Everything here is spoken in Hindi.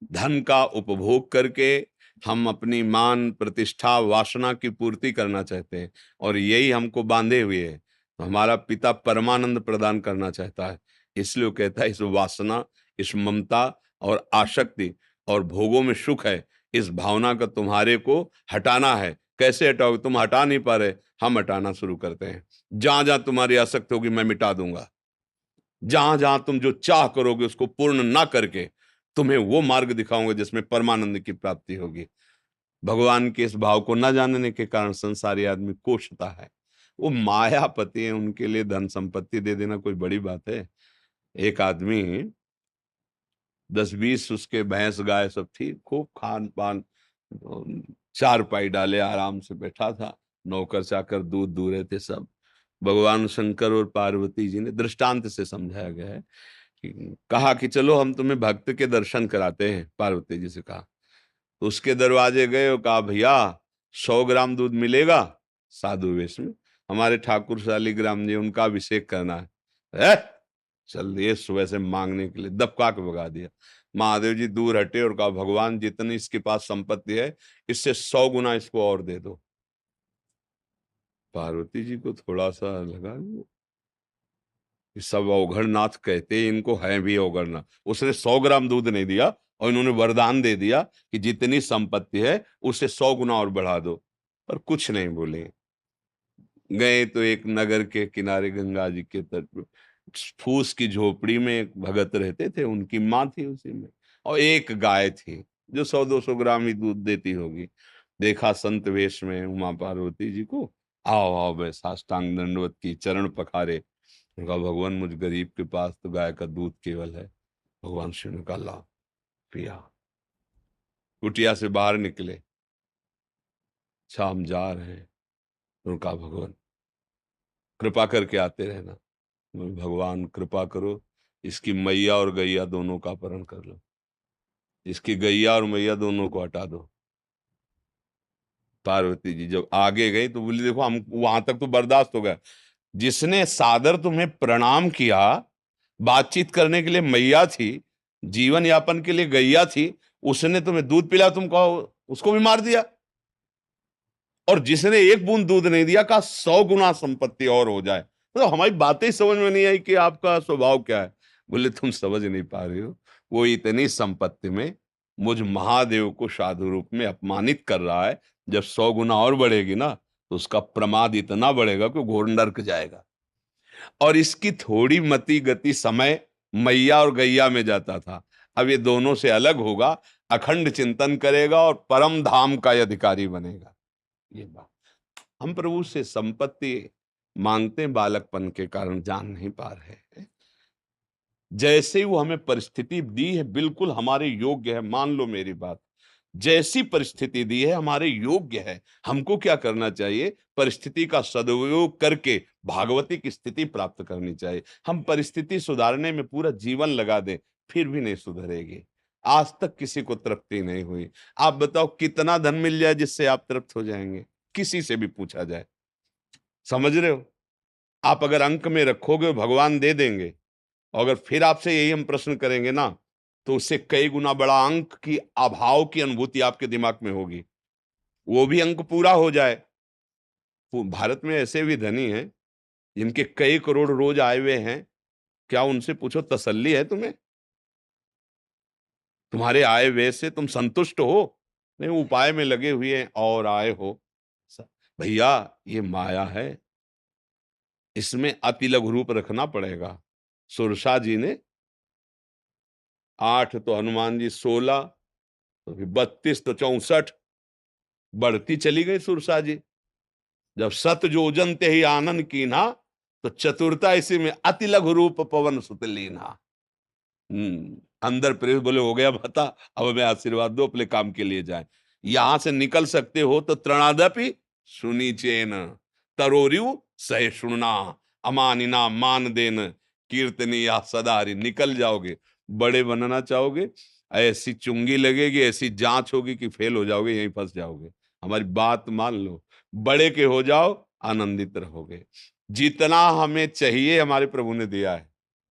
धन का उपभोग करके हम अपनी मान प्रतिष्ठा वासना की पूर्ति करना चाहते हैं, और यही हमको बांधे हुए है। तो हमारा पिता परमानंद प्रदान करना चाहता है, इसलिए वो कहता है इस वासना, इस ममता और आसक्ति और भोगों में सुख है, इस भावना का तुम्हारे को हटाना है। कैसे हटाओगे? तुम हटा नहीं पा रहे, हम हटाना शुरू करते हैं। जहां जहां तुम्हारी आसक्ति होगी मैं मिटा दूंगा। जहां जहां तुम जो चाह करोगे उसको पूर्ण ना करके तुम्हें वो मार्ग दिखाऊंगा जिसमें परमानंद की प्राप्ति होगी। भगवान के इस भाव को न जानने के कारण संसारी आदमी कोसता है। वो मायापति है, उनके लिए धन संपत्ति दे देना कोई बड़ी बात है? एक आदमी 10-20 उसके भैंस गाय सब थी, खूब खान पान, चारपाई डाले आराम से बैठा था, नौकर चाकर दूध दूह रहे थे सब। भगवान शंकर और पार्वती जी ने दृष्टांत से समझाया गया है कि कहा कि चलो हम तुम्हें भक्त के दर्शन कराते हैं। पार्वती जी से कहा, तो उसके दरवाजे गए और कहा भैया 100 ग्राम दूध मिलेगा? साधु वेश में, हमारे ठाकुर शालिग्राम जी, उनका अभिषेक करना है। "ए, चल दिए सुबह से मांगने के लिए, दबका के भगा दिया। महादेव जी दूर हटे और कहा भगवान जितनी इसके पास संपत्ति है इससे 100 गुना इसको और दे दो। पार्वती जी को थोड़ा सा लगा कि सब अवघड़नाथ कहते इनको है भी अवघड़नाथ। उसने 100 ग्राम दूध नहीं दिया और इन्होंने वरदान दे दिया कि जितनी संपत्ति है उससे 100 गुना और बढ़ा दो, पर कुछ नहीं बोले। गए तो एक नगर के किनारे गंगा जी के तट पर फूस की झोपड़ी में एक भगत रहते थे, उनकी माँ थी उसी में, और एक गाय थी जो 100-200 ग्राम ही दूध देती होगी। देखा संत वेश में उमा पार्वती जी को, आओ आओ, मैं साष्टांग दंडवत की, चरण पखारे। उनका भगवान मुझ गरीब के पास तो गाय का दूध केवल है। भगवान शिव ने कहा ला, पिया। कुटिया से बाहर निकले, शाम जा रहे हैं। उनका भगवान कृपा करके आते रहना। भगवान कृपा करो, इसकी मैया और गैया दोनों का अपहरण कर लो, इसकी गैया और मैया दोनों को हटा दो। पार्वती जी जब आगे गई तो बोली देखो हम वहां तक तो बर्दाश्त हो गया, जिसने सादर तुम्हें प्रणाम किया, बातचीत करने के लिए मैया थी, जीवन यापन के लिए गैया थी, उसने तुम्हें दूध पिला, तुम कहो उसको भी मार दिया। और जिसने एक बूंद दूध नहीं दिया कहा 100 गुना संपत्ति और हो जाए। मतलब हमारी बातें ही समझ में नहीं आई कि आपका स्वभाव क्या है। बोले तुम समझ नहीं पा रहे हो, वो इतनी संपत्ति में मुझ महादेव को साधु रूप में अपमानित कर रहा है। जब 100 गुना और बढ़ेगी ना तो उसका प्रमाद इतना बढ़ेगा कि घोर नरक जाएगा। और इसकी थोड़ी मति गति समय मैया और गैया में जाता था, अब ये दोनों से अलग होगा, अखंड चिंतन करेगा और परम धाम का अधिकारी बनेगा। ये बात हम प्रभु से संपत्ति मांगते हैं, बालकपन के कारण जान नहीं पा रहे हैं। जैसे ही वो हमें परिस्थिति दी है बिल्कुल हमारे योग्य है, मान लो मेरी बात, जैसी परिस्थिति दी है हमारे योग्य है। हमको क्या करना चाहिए? परिस्थिति का सदुपयोग करके भागवती की स्थिति प्राप्त करनी चाहिए। हम परिस्थिति सुधारने में पूरा जीवन लगा दें फिर भी नहीं सुधरेगी। आज तक किसी को तृप्ति नहीं हुई। आप बताओ कितना धन मिल जाए जिससे आप तृप्त हो जाएंगे? किसी से भी पूछा जाए। समझ रहे हो? आप अगर अंक में रखोगे भगवान दे देंगे, और अगर फिर आपसे यही हम प्रश्न करेंगे ना तो उससे कई गुना बड़ा अंक की अभाव की अनुभूति आपके दिमाग में होगी, वो भी अंक पूरा हो जाए। भारत में ऐसे भी धनी हैं जिनके कई करोड़ रोज आए हुए हैं, क्या उनसे पूछो तसल्ली है तुम्हें? तुम्हारे आय व्यय से तुम संतुष्ट हो? नहीं, उपाय में लगे हुए हैं और आए हो। स- भैया ये माया है, इसमें अति लघु रूप रखना पड़ेगा। सुरसा जी ने 8 तो हनुमान जी 16, तो फिर 32 तो 64, बढ़ती चली गई सुरसा जी। जब सत जोजन ते ही आनंद कीन्हा, तो चतुरता इसी में अति लघु रूप पवन सुत लीन्हा। अंदर प्रेस बोले हो गया बता, अब मैं आशीर्वाद दो अपने काम के लिए जाए। यहां से निकल सकते हो तो त्रणादपि सुनी चेन, तरोरियु सह सुनना, अमानिना मान देन, कीर्तनी या सदारी। निकल जाओगे, बड़े बनना चाहोगे, ऐसी चुंगी लगेगी, ऐसी जांच होगी कि फेल हो जाओगे, यहीं फंस जाओगे। हमारी बात मान लो, बड़े के हो जाओ, आनंदित रहोगे। जितना हमें चाहिए हमारे प्रभु ने दिया है।